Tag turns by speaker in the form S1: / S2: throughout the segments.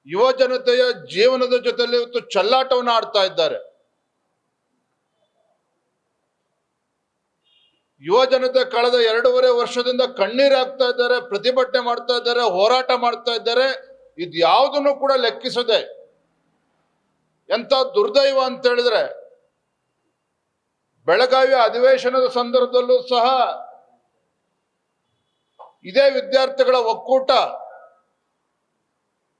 S1: ಯುವ ಜನತೆಯ ಜೀವನದ ಜೊತೆಯಲ್ಲಿ ಇವತ್ತು ಚೆಲ್ಲಾಟವನ್ನು ಆಡ್ತಾ ಇದ್ದಾರೆ. ಯುವ ಜನತೆ ಕಳೆದ 2.5 ವರ್ಷದಿಂದ ಕಣ್ಣೀರು ಹಾಕ್ತಾ ಇದ್ದಾರೆ, ಪ್ರತಿಭಟನೆ ಮಾಡ್ತಾ ಇದ್ದಾರೆ, ಹೋರಾಟ ಮಾಡ್ತಾ ಇದ್ದಾರೆ. ಇದು ಯಾವುದನ್ನು ಕೂಡ ಲೆಕ್ಕಿಸದೆ ಎಂತ ದುರ್ದೈವ ಅಂತ ಹೇಳಿದ್ರೆ, ಬೆಳಗಾವಿ ಅಧಿವೇಶನದ ಸಂದರ್ಭದಲ್ಲೂ ಸಹ ಇದೇ ವಿದ್ಯಾರ್ಥಿಗಳ ಒಕ್ಕೂಟ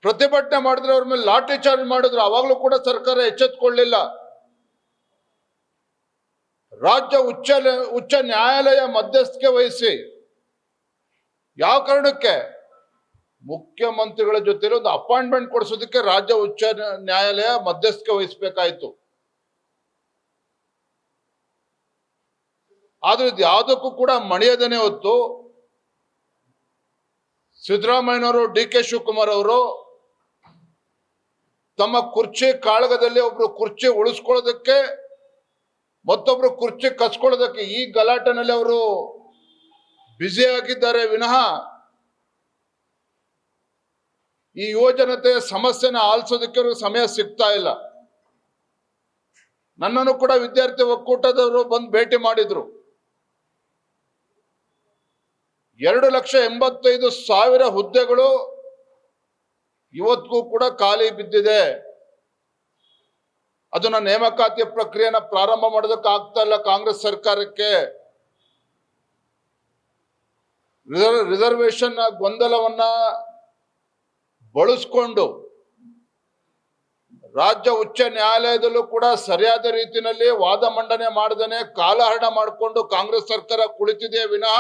S1: ಪ್ರತಿಭಟನೆ ಮಾಡಿದ್ರೆ ಅವ್ರ ಮೇಲೆ ಲಾಠಿ ಚಾರ್ಜ್ ಮಾಡಿದ್ರು. ಅವಾಗಲೂ ಕೂಡ ಸರ್ಕಾರ ಎಚ್ಚೆತ್ತುಕೊಳ್ಳಿಲ್ಲ. ರಾಜ್ಯ ಉಚ್ಚ ನ್ಯಾಯಾಲಯ ಮಧ್ಯಸ್ಥಿಕೆ ವಹಿಸಿ ಯಾವ ಕಾರಣಕ್ಕೆ ಮುಖ್ಯಮಂತ್ರಿಗಳ ಜೊತೆ ಒಂದು ಅಪಾಯಿಂಟ್ಮೆಂಟ್ ಕೊಡಿಸೋದಕ್ಕೆ ರಾಜ್ಯ ಉಚ್ಚ ನ್ಯಾಯಾಲಯ ಮಧ್ಯಸ್ಥಿಕೆ ವಹಿಸಬೇಕಾಯಿತು. ಆದ್ರೆ ಇದು ಯಾವುದಕ್ಕೂ ಕೂಡ ಮಣಿಯದೇನೆ ಹೊತ್ತು ಸಿದ್ದರಾಮಯ್ಯನವರು, ಡಿ.ಕೆ. ಶಿವಕುಮಾರ್ ಅವರು ತಮ್ಮ ಕುರ್ಚಿ ಕಾಳಗದಲ್ಲಿ ಒಬ್ರು ಕುರ್ಚಿ ಉಳಿಸ್ಕೊಳ್ಳೋದಕ್ಕೆ ಮತ್ತೊಬ್ರು ಕುರ್ಚಿ ಕಸ್ಕೊಳ್ಳೋದಕ್ಕೆ ಈ ಗಲಾಟೆನಲ್ಲಿ ಅವರು ಬ್ಯುಸಿ ಆಗಿದ್ದಾರೆ ವಿನಃ ಈ ಯುವ ಜನತೆಯ ಸಮಸ್ಯೆನ ಆಲಿಸೋದಕ್ಕೆ ಅವ್ರಿಗೆ ಸಮಯ ಸಿಗ್ತಾ ಇಲ್ಲ. ನನ್ನನ್ನು ಕೂಡ ವಿದ್ಯಾರ್ಥಿ ಒಕ್ಕೂಟದವರು ಬಂದು ಭೇಟಿ ಮಾಡಿದ್ರು. 2,85,000 ಹುದ್ದೆಗಳು ಇವತ್ತಿಗೂ ಕೂಡ ಖಾಲಿ ಬಿದ್ದಿದೆ. ಅದನ್ನ ನೇಮಕಾತಿ ಪ್ರಕ್ರಿಯೆನ ಪ್ರಾರಂಭ ಮಾಡೋದಕ್ಕೆ ಆಗ್ತಾ ಇಲ್ಲ ಕಾಂಗ್ರೆಸ್ ಸರ್ಕಾರಕ್ಕೆ. ರಿಸರ್ವೇಶನ್ ಗೊಂದಲವನ್ನ ಬಳಸ್ಕೊಂಡು ರಾಜ್ಯ ಉಚ್ಚ ನ್ಯಾಯಾಲಯದಲ್ಲೂ ಕೂಡ ಸರಿಯಾದ ರೀತಿಯಲ್ಲಿ ವಾದ ಮಂಡನೆ ಮಾಡದೇನೆ ಕಾಲಹರಣ ಮಾಡಿಕೊಂಡು ಕಾಂಗ್ರೆಸ್ ಸರ್ಕಾರ ಕುಳಿತಿದೆ ವಿನಃ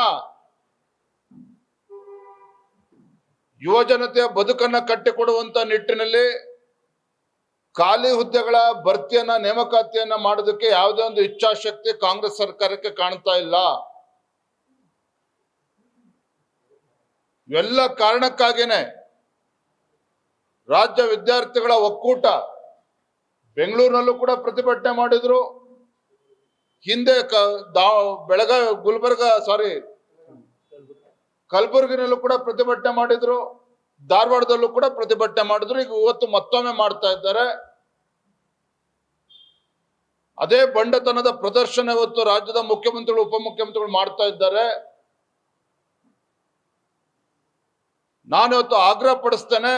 S1: ಯುವ ಜನತೆಯ ಬದುಕನ್ನ ಕಟ್ಟಿಕೊಡುವಂತ ನಿಟ್ಟಿನಲ್ಲಿ ಖಾಲಿ ಹುದ್ದೆಗಳ ಭರ್ತಿಯನ್ನ ನೇಮಕಾತಿಯನ್ನ ಮಾಡೋದಕ್ಕೆ ಯಾವುದೇ ಒಂದು ಇಚ್ಛಾಶಕ್ತಿ ಕಾಂಗ್ರೆಸ್ ಸರ್ಕಾರಕ್ಕೆ ಕಾಣ್ತಾ ಇಲ್ಲ. ಇವೆಲ್ಲ ಕಾರಣಕ್ಕಾಗಿನೇ ರಾಜ್ಯ ವಿದ್ಯಾರ್ಥಿಗಳ ಒಕ್ಕೂಟ ಬೆಂಗಳೂರಿನಲ್ಲೂ ಕೂಡ ಪ್ರತಿಭಟನೆ ಮಾಡಿದ್ರು. ಹಿಂದೆ ಕಲಬುರಗಿನಲ್ಲೂ ಕೂಡ ಪ್ರತಿಭಟನೆ ಮಾಡಿದ್ರು, ಧಾರವಾಡದಲ್ಲೂ ಕೂಡ ಪ್ರತಿಭಟನೆ ಮಾಡಿದ್ರು. ಈಗ ಇವತ್ತು ಮತ್ತೊಮ್ಮೆ ಮಾಡ್ತಾ ಇದ್ದಾರೆ. ಅದೇ ಬಂಡತನದ ಪ್ರದರ್ಶನ ಇವತ್ತು ರಾಜ್ಯದ ಮುಖ್ಯಮಂತ್ರಿಗಳು, ಉಪಮುಖ್ಯಮಂತ್ರಿಗಳು ಮಾಡ್ತಾ ಇದ್ದಾರೆ. ನಾನಿವತ್ತು ಆಗ್ರಹ ಪಡಿಸ್ತೇನೆ,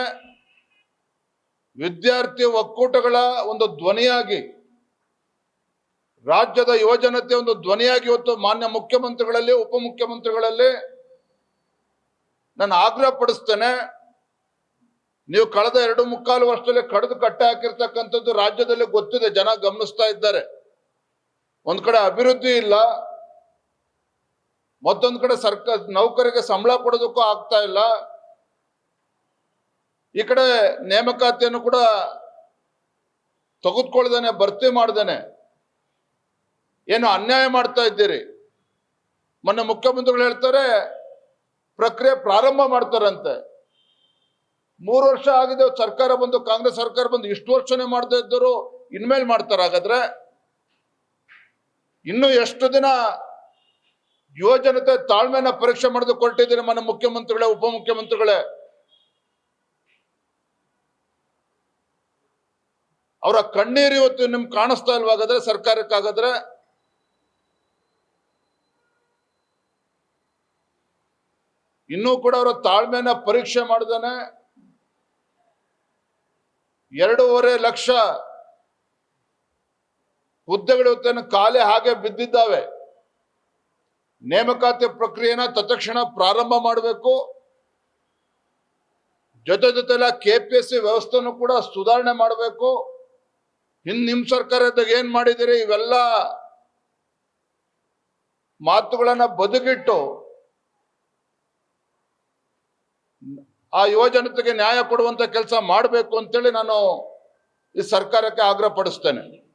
S1: ವಿದ್ಯಾರ್ಥಿ ಒಕ್ಕೂಟಗಳ ಒಂದು ಧ್ವನಿಯಾಗಿ, ರಾಜ್ಯದ ಯುವಜನತೆ ಒಂದು ಧ್ವನಿಯಾಗಿ ಇವತ್ತು ಮಾನ್ಯ ಮುಖ್ಯಮಂತ್ರಿಗಳಲ್ಲಿ, ಉಪಮುಖ್ಯಮಂತ್ರಿಗಳಲ್ಲಿ ನಾನು ಆಗ್ರಹ ಪಡಿಸ್ತೇನೆ. ನೀವು ಕಳೆದ 2.25 ವರ್ಷದಲ್ಲಿ ಕಡಿದು ಕಟ್ಟೆ ಹಾಕಿರ್ತಕ್ಕಂಥದ್ದು ರಾಜ್ಯದಲ್ಲಿ ಗೊತ್ತಿದೆ, ಜನ ಗಮನಿಸ್ತಾ ಇದ್ದಾರೆ. ಒಂದ್ ಕಡೆ ಅಭಿವೃದ್ಧಿ ಇಲ್ಲ, ಮತ್ತೊಂದು ಕಡೆ ಸರ್ಕಾರ ನೌಕರಿಗೆ ಸಂಬಳ ಕೊಡೋದಕ್ಕೂ ಆಗ್ತಾ ಇಲ್ಲ. ಈ ಕಡೆ ನೇಮಕಾತಿಯನ್ನು ಕೂಡ ತೆಗೆದುಕೊಳ್ದೇನೆ, ಭರ್ತಿ ಮಾಡ್ದೇನೆ ಏನು ಅನ್ಯಾಯ ಮಾಡ್ತಾ ಇದ್ದೀರಿ. ಮೊನ್ನೆ ಮುಖ್ಯಮಂತ್ರಿಗಳು ಹೇಳ್ತಾರೆ ಪ್ರಕ್ರಿಯೆ ಪ್ರಾರಂಭ ಮಾಡ್ತಾರಂತೆ. 3 ವರ್ಷ ಆಗಿದೆ ಸರ್ಕಾರ ಬಂದು, ಕಾಂಗ್ರೆಸ್ ಸರ್ಕಾರ ಬಂದು, ಇಷ್ಟು ವರ್ಷನೇ ಮಾಡದೇ ಇದ್ದರು ಇನ್ಮೇಲೆ ಮಾಡ್ತಾರೆ. ಹಾಗಾದ್ರೆ ಇನ್ನು ಎಷ್ಟು ದಿನ ಯುವ ಜನತೆ ತಾಳ್ಮೆನ ಪರೀಕ್ಷೆ ಮಾಡೋದು ಕೊಟ್ಟಿದ್ದೀರಿ ಮನೆ ಮುಖ್ಯಮಂತ್ರಿಗಳೇ, ಉಪಮುಖ್ಯಮಂತ್ರಿಗಳೇ? ಅವರ ಕಣ್ಣೀರು ಇವತ್ತು ನಿಮ್ಗೆ ಕಾಣಿಸ್ತಾ ಇಲ್ವಾಗಾದ್ರೆ ಸರ್ಕಾರಕ್ಕಾಗಾದ್ರೆ? ಇನ್ನೂ ಕೂಡ ಅವರ ತಾಳ್ಮೆನ ಪರೀಕ್ಷೆ ಮಾಡ್ದಾನೆ 2.5 ಲಕ್ಷ ಹುದ್ದೆಗಳು ಇವತ್ತೇನು ಖಾಲಿ ಹಾಗೆ ಬಿದ್ದಿದ್ದಾವೆ. ನೇಮಕಾತಿ ಪ್ರಕ್ರಿಯೆನ ತತ್ಕ್ಷಣ ಪ್ರಾರಂಭ ಮಾಡಬೇಕು. ಜೊತೆಲ್ಲ KPSC ವ್ಯವಸ್ಥೆನೂ ಕೂಡ ಸುಧಾರಣೆ ಮಾಡಬೇಕು. ನಿಮ್ ಸರ್ಕಾರದಾಗ ಏನ್ ಮಾಡಿದಿರಿ, ಇವೆಲ್ಲ ಮಾತುಗಳನ್ನ ಬದುಕಿಟ್ಟು ಆ ಯುವ ಜನತೆಗೆ ನ್ಯಾಯ ಕೊಡುವಂತ ಕೆಲಸ ಮಾಡಬೇಕು ಅಂತೇಳಿ ನಾನು ಈ ಸರ್ಕಾರಕ್ಕೆ ಆಗ್ರಹ ಪಡಿಸ್ತೇನೆ.